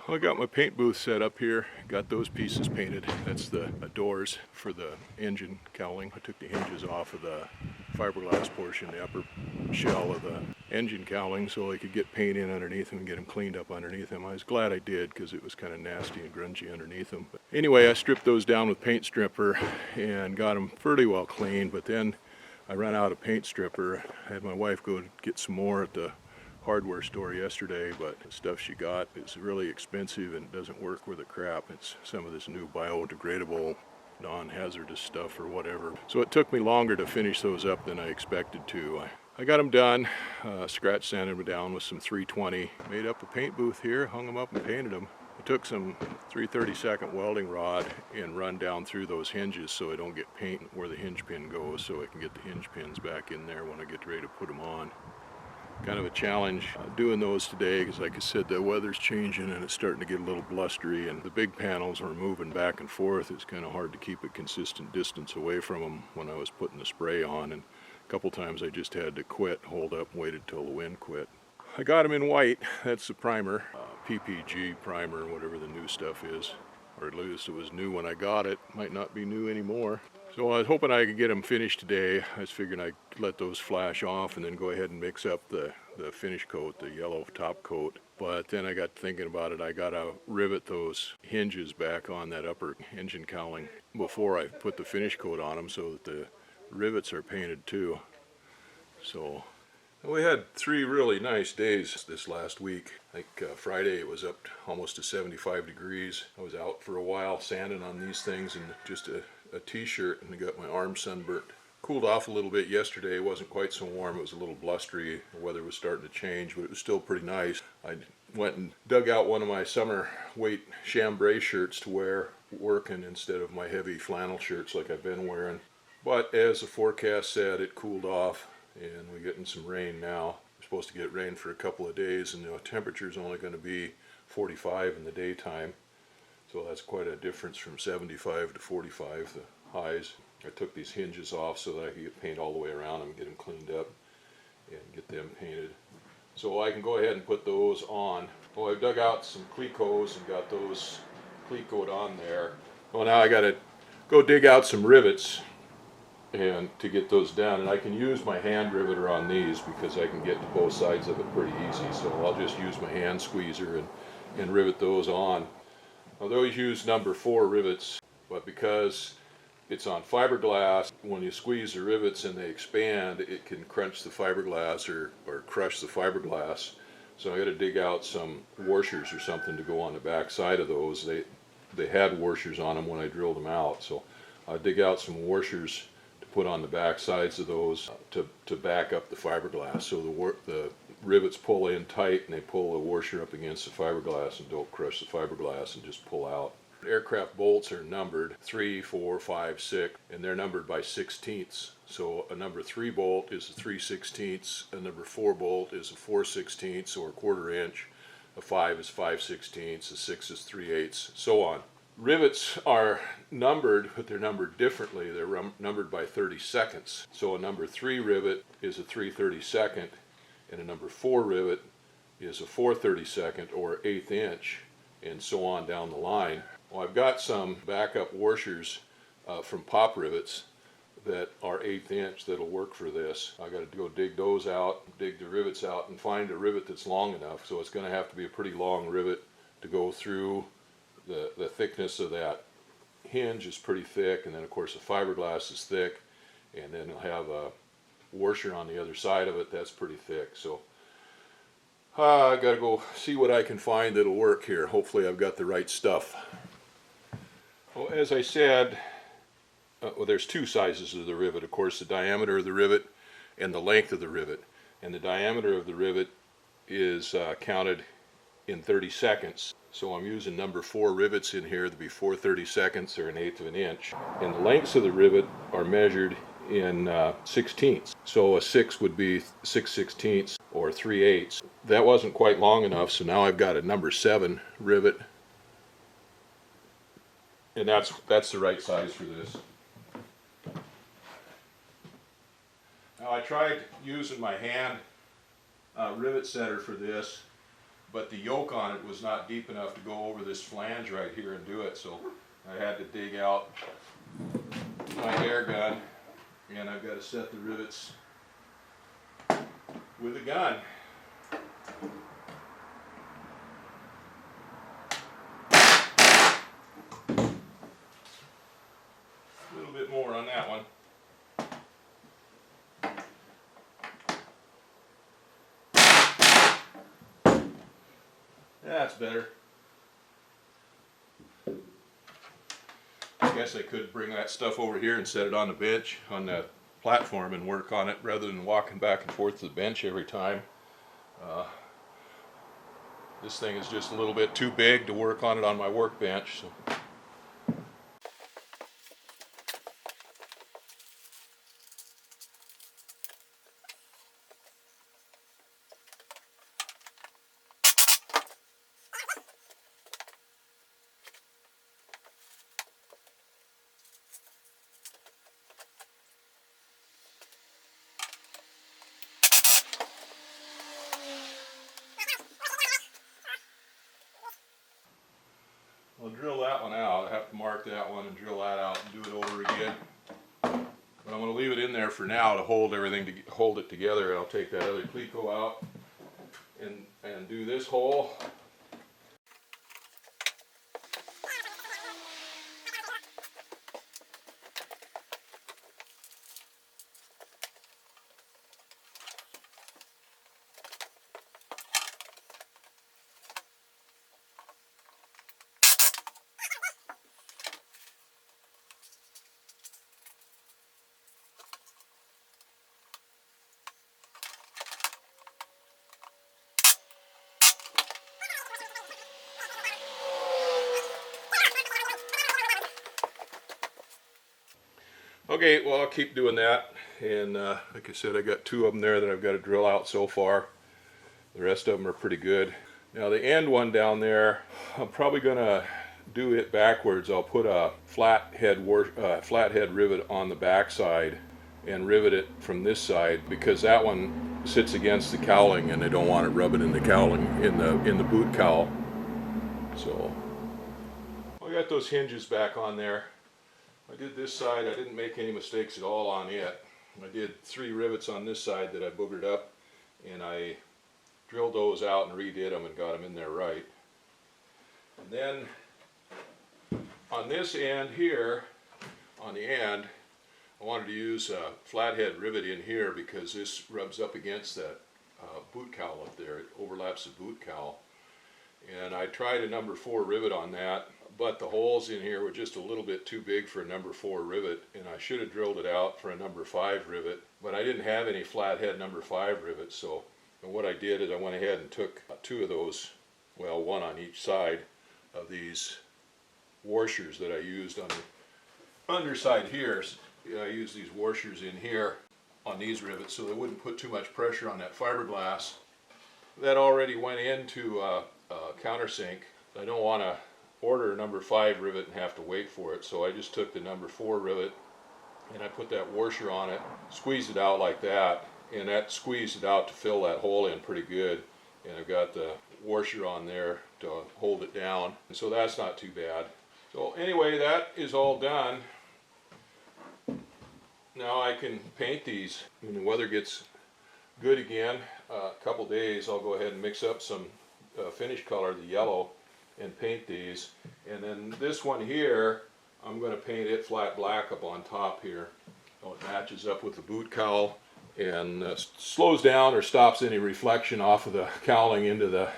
Well, I got my paint booth set up here, got those pieces painted. That's the doors for the engine cowling. I took the hinges off of the fiberglass portion, the upper shell of the engine cowling, so I could get paint in underneath them and get them cleaned up underneath them. I was glad I did because it was kind of nasty and grungy underneath them. But anyway, I stripped those down with paint stripper and got them fairly well cleaned, but then I ran out of paint stripper. I had my wife go get some more at the hardware store yesterday, but the stuff she got is really expensive and doesn't work worth a crap. It's some of this new biodegradable, non-hazardous stuff or whatever. So it took me longer to finish those up than I expected to. I got them done, scratch sanded them down with some 320, made up a paint booth here, hung them up and painted them. I took some 3/32 welding rod and run down through those hinges so I don't get paint where the hinge pin goes, so I can get the hinge pins back in there when I get ready to put them on. Kind of a challenge doing those today because, like I said, the weather's changing and it's starting to get a little blustery, and the big panels are moving back and forth. It's kind of hard to keep a consistent distance away from them when I was putting the spray on, and a couple times I just had to quit, hold up, and waited till the wind quit. I got them in white. That's the primer, PPG primer, whatever the new stuff is, or at least it was new when I got it. Might not be new anymore. So I was hoping I could get them finished today. I was figuring I'd let those flash off and then go ahead and mix up the finish coat, the yellow top coat. But then I got thinking about it. I got to rivet those hinges back on that upper engine cowling before I put the finish coat on them so that the rivets are painted too. So we had 3 really nice days this last week. Like Friday it was up almost to 75 degrees. I was out for a while sanding on these things and just a t-shirt, and I got my arm sunburnt. Cooled off a little bit yesterday. It wasn't quite so warm. It was a little blustery. The weather was starting to change, but it was still pretty nice. I went and dug out one of my summer weight chambray shirts to wear working instead of my heavy flannel shirts like I've been wearing. But as the forecast said, it cooled off and we're getting some rain now. We're supposed to get rain for a couple of days, and the temperature's only going to be 45 in the daytime. So that's quite a difference from 75 to 45, the highs. I took these hinges off so that I could get paint all the way around them, get them cleaned up, and get them painted. So I can go ahead and put those on. Well, I've dug out some Clecos and got those Clecoed on there. Well, now I got to go dig out some rivets and to get those down. And I can use my hand riveter on these because I can get to both sides of it pretty easy. So I'll just use my hand squeezer and rivet those on. I'll always use number 4 rivets, but because it's on fiberglass, when you squeeze the rivets and they expand, it can crunch the fiberglass or crush the fiberglass. So I got to dig out some washers or something to go on the back side of those. They had washers on them when I drilled them out, so I dig out some washers to put on the back sides of those to back up the fiberglass. So the rivets pull in tight and they pull the washer up against the fiberglass and don't crush the fiberglass and just pull out. Aircraft bolts are numbered 3, 4, 5, 6, and they're numbered by 16ths. So a number 3 bolt is a 3/16, a number 4 bolt is a 4/16 or a 1/4 inch, a 5 is 5/16, a 6 is 3/8, so on. Rivets are numbered, but they're numbered differently. They're numbered by 30-seconds. So a number 3 rivet is a 3/32, and a number 4 rivet is a 4/32 or 1/8 inch, and so on down the line. Well, I've got some backup washers from pop rivets that are 1/8 inch that'll work for this. I got to go dig those out, dig the rivets out, and find a rivet that's long enough. So it's going to have to be a pretty long rivet to go through. The thickness of that hinge is pretty thick, and then of course the fiberglass is thick, and then it'll have a washer on the other side of it that's pretty thick. So I got to go see what I can find that'll work here. Hopefully I've got the right stuff. Well, as I said, well, there's 2 sizes of the rivet. Of course, the diameter of the rivet and the length of the rivet. And the diameter of the rivet is counted in 30-seconds. So I'm using number 4 rivets in here to be 4/32 or 1/8 of an inch. And the lengths of the rivet are measured in 16ths. So a 6 would be 6/16 or 3/8. That wasn't quite long enough, so now I've got a number 7 rivet. And that's the right size for this. Now I tried using my hand rivet setter for this, but the yoke on it was not deep enough to go over this flange right here and do it, so I had to dig out my air gun, and I've got to set the rivets with a gun. A little bit more on that one. That's better. I guess I could bring that stuff over here and set it on the bench, on the platform, and work on it rather than walking back and forth to the bench every time. This thing is just a little bit too big to work on it on my workbench. So. I'll drill that one out. I have to mark that one and drill that out and do it over again. But I'm going to leave it in there for now to hold everything, to hold it together. I'll take that other cleco out and do this hole. Okay, well, I'll keep doing that, and like I said, I got 2 of them there that I've got to drill out so far. The rest of them are pretty good. Now the end one down there, I'm probably going to do it backwards. I'll put a flathead rivet on the back side and rivet it from this side, because that one sits against the cowling and I don't want it rubbing in the cowling, in the boot cowl. So I got those hinges back on there. I did this side. I didn't make any mistakes at all on it. I did 3 rivets on this side that I boogered up, and I drilled those out and redid them and got them in there right. And then on this end here, on the end, I wanted to use a flathead rivet in here because this rubs up against that boot cowl up there. It overlaps the boot cowl. And I tried a number 4 rivet on that, but the holes in here were just a little bit too big for a number 4 rivet, and I should have drilled it out for a number 5 rivet, but I didn't have any flathead number 5 rivets. So what I did is I went ahead and took 2 of those, well, 1 on each side of these washers that I used on the underside here. I used these washers in here on these rivets so they wouldn't put too much pressure on that fiberglass. That already went into countersink. I don't want to order a number 5 rivet and have to wait for it, so I just took the number 4 rivet and I put that washer on it, squeezed it out like that, and that squeezed it out to fill that hole in pretty good. And I've got the washer on there to hold it down, and so that's not too bad. So anyway, that is all done. Now I can paint these. When the weather gets good again, a couple days, I'll go ahead and mix up some finish color, the yellow, and paint these. And then this one here, I'm going to paint it flat black up on top here, so it matches up with the boot cowl and slows down or stops any reflection off of the cowling into the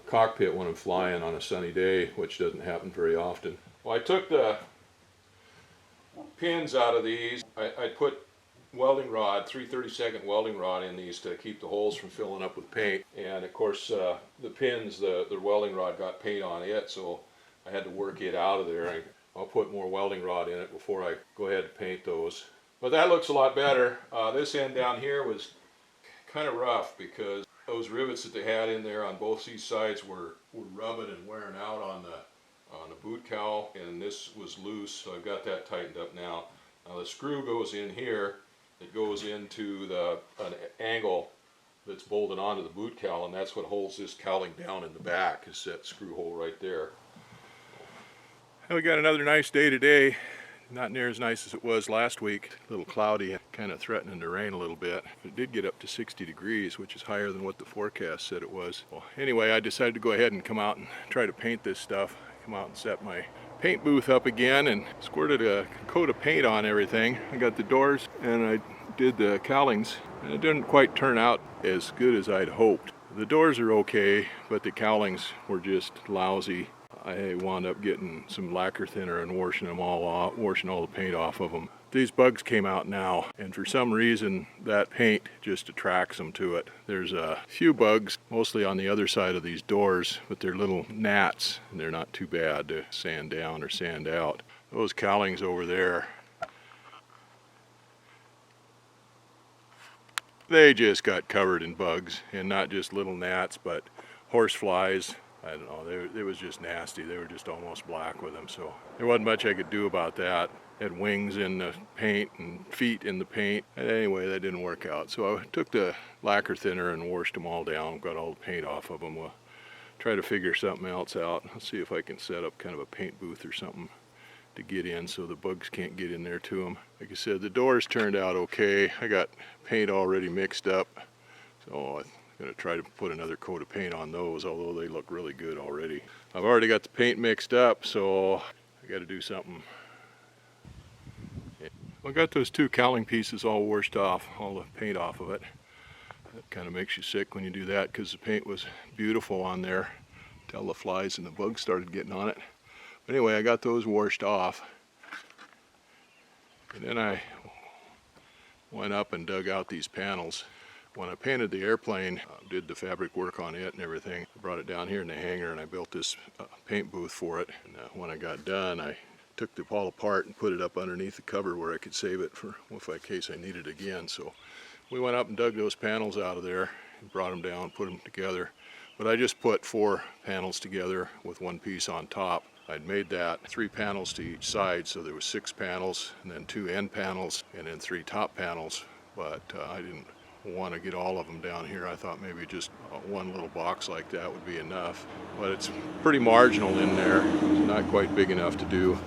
cockpit when I'm flying on a sunny day, which doesn't happen very often. Well, I took the pins out of these. I put welding rod, 3/32 welding rod in these to keep the holes from filling up with paint. And of course the pins, the welding rod got paint on it, so I had to work it out of there. I'll put more welding rod in it before I go ahead and paint those. But that looks a lot better. This end down here was kind of rough because those rivets that they had in there on both these sides were rubbing and wearing out on the boot cowl, and this was loose, so I've got that tightened up now. Now the screw goes in here. It goes into an angle that's bolted onto the boot cowl, and that's what holds this cowling down in the back, is that screw hole right there. And we got another nice day today. Not near as nice as it was last week. A little cloudy, kind of threatening to rain a little bit. It did get up to 60 degrees, which is higher than what the forecast said it was. Well, anyway, I decided to go ahead and come out and try to paint this stuff. Come out and set my paint booth up again and squirted a coat of paint on everything. I got the doors and I did the cowlings, and it didn't quite turn out as good as I'd hoped. The doors are okay, but the cowlings were just lousy. I wound up getting some lacquer thinner and washing them all off, washing all the paint off of them. These bugs came out now, and for some reason that paint just attracts them to it. There's a few bugs, mostly on the other side of these doors, but they're little gnats, and they're not too bad to sand down or sand out. Those cowlings over there, they just got covered in bugs, and not just little gnats, but horse flies. I don't know, it was just nasty. They were just almost black with them, so there wasn't much I could do about that. Had wings in the paint and feet in the paint. And anyway, that didn't work out. So I took the lacquer thinner and washed them all down, got all the paint off of them. We'll try to figure something else out. I'll see if I can set up kind of a paint booth or something to get in so the bugs can't get in there to them. Like I said, the doors turned out okay. I got paint already mixed up, so I'm going to try to put another coat of paint on those, although they look really good already. I've already got the paint mixed up, so I got to do something. I got those two cowling pieces all washed off, all the paint off of it. That kind of makes you sick when you do that, because the paint was beautiful on there until the flies and the bugs started getting on it. But anyway, I got those washed off, and then I went up and dug out these panels. When I painted the airplane, did the fabric work on it and everything, I brought it down here in the hangar and I built this paint booth for it. And when I got done, I took it all apart and put it up underneath the cover where I could save it for in case I need it again. So we went up and dug those panels out of there and brought them down, put them together. But I just put 4 panels together with one piece on top. I'd made that 3 panels to each side, so there was 6 panels, and then 2 end panels, and then 3 top panels. But I didn't want to get all of them down here. I thought maybe just one little box like that would be enough. But it's pretty marginal in there. It's not quite big enough to do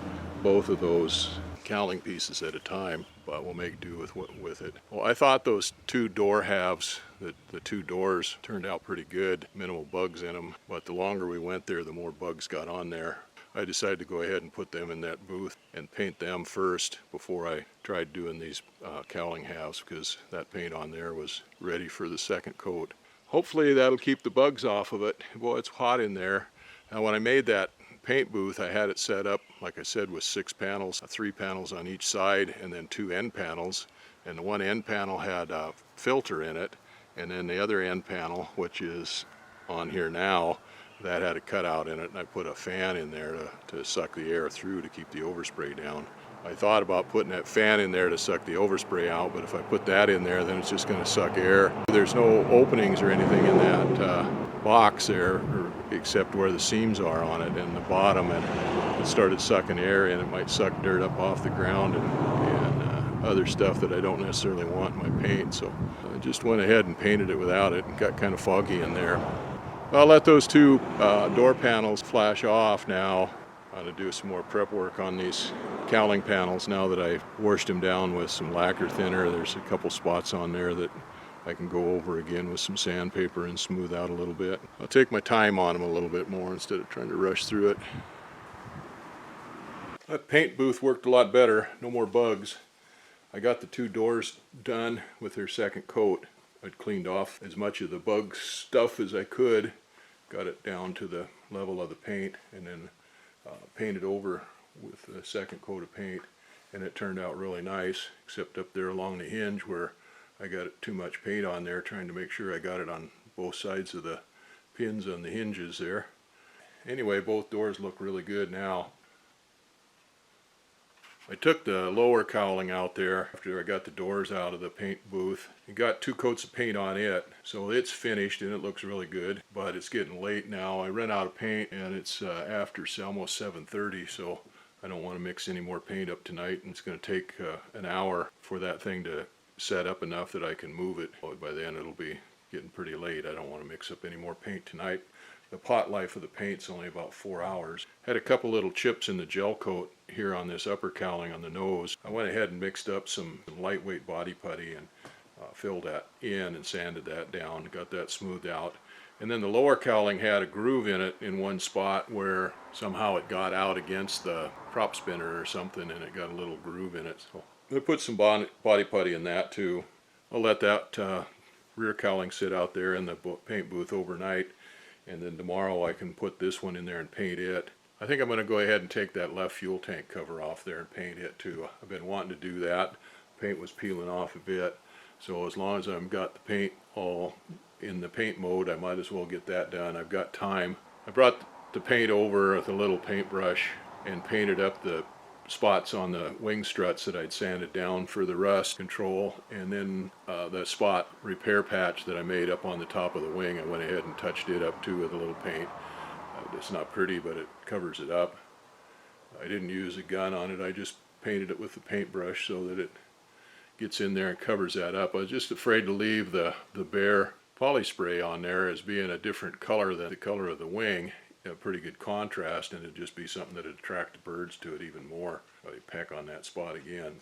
both of those cowling pieces at a time, but we'll make do with it. Well, I thought those 2 door halves, the 2 doors, turned out pretty good. Minimal bugs in them, but the longer we went there, the more bugs got on there. I decided to go ahead and put them in that booth and paint them first before I tried doing these cowling halves, because that paint on there was ready for the second coat. Hopefully that'll keep the bugs off of it. Boy, it's hot in there. Now when I made that paint booth, I had it set up, like I said, with 6 panels, 3 panels on each side, and then 2 end panels. And the one end panel had a filter in it, and then the other end panel, which is on here now, that had a cutout in it, and I put a fan in there to suck the air through to keep the overspray down. I thought about putting that fan in there to suck the overspray out, but if I put that in there, then it's just going to suck air. There's no openings or anything in that box there, except where the seams are on it and the bottom, and it started sucking air in. It might suck dirt up off the ground and other stuff that I don't necessarily want in my paint, so I just went ahead and painted it without it. It got kind of foggy in there. I'll let those 2 door panels flash off now. I'm going to do some more prep work on these cowling panels now that I've washed them down with some lacquer thinner. There's a couple spots on there that I can go over again with some sandpaper and smooth out a little bit. I'll take my time on them a little bit more instead of trying to rush through it. That paint booth worked a lot better, no more bugs. I got the 2 doors done with their second coat. I'd cleaned off as much of the bug stuff as I could, got it down to the level of the paint, and then painted over with the second coat of paint, and it turned out really nice, except up there along the hinge where I got too much paint on there, trying to make sure I got it on both sides of the pins on the hinges there. Anyway, both doors look really good now. I took the lower cowling out there after I got the doors out of the paint booth. I got 2 coats of paint on it, so it's finished and it looks really good, but it's getting late now. I ran out of paint, and it's after almost 7:30, so I don't want to mix any more paint up tonight, and it's going to take an hour for that thing to set up enough that I can move it. By then it'll be getting pretty late. I don't want to mix up any more paint tonight. The pot life of the paint's only about 4 hours. Had a couple little chips in the gel coat here on this upper cowling on the nose. I went ahead and mixed up some lightweight body putty and filled that in and sanded that down, got that smoothed out. And then the lower cowling had a groove in it in one spot where somehow it got out against the prop spinner or something, and it got a little groove in it. So I put some body putty in that too. I'll let that rear cowling sit out there in the paint booth overnight, and then tomorrow I can put this one in there and paint it. I think I'm going to go ahead and take that left fuel tank cover off there and paint it too. I've been wanting to do that. Paint was peeling off a bit, so as long as I've got the paint all in the paint mode, I might as well get that done. I've got time. I brought the paint over with a little paintbrush and painted up the spots on the wing struts that I'd sanded down for the rust control, and then the spot repair patch that I made up on the top of the wing, I went ahead and touched it up too with a little paint. It's not pretty, but it covers it up. I didn't use a gun on it. I just painted it with the paintbrush so that it gets in there and covers that up. I was just afraid to leave the bare poly spray on there as being a different color than the color of the wing. A pretty good contrast, and it'd just be something that would attract the birds to it even more. They peck on that spot again.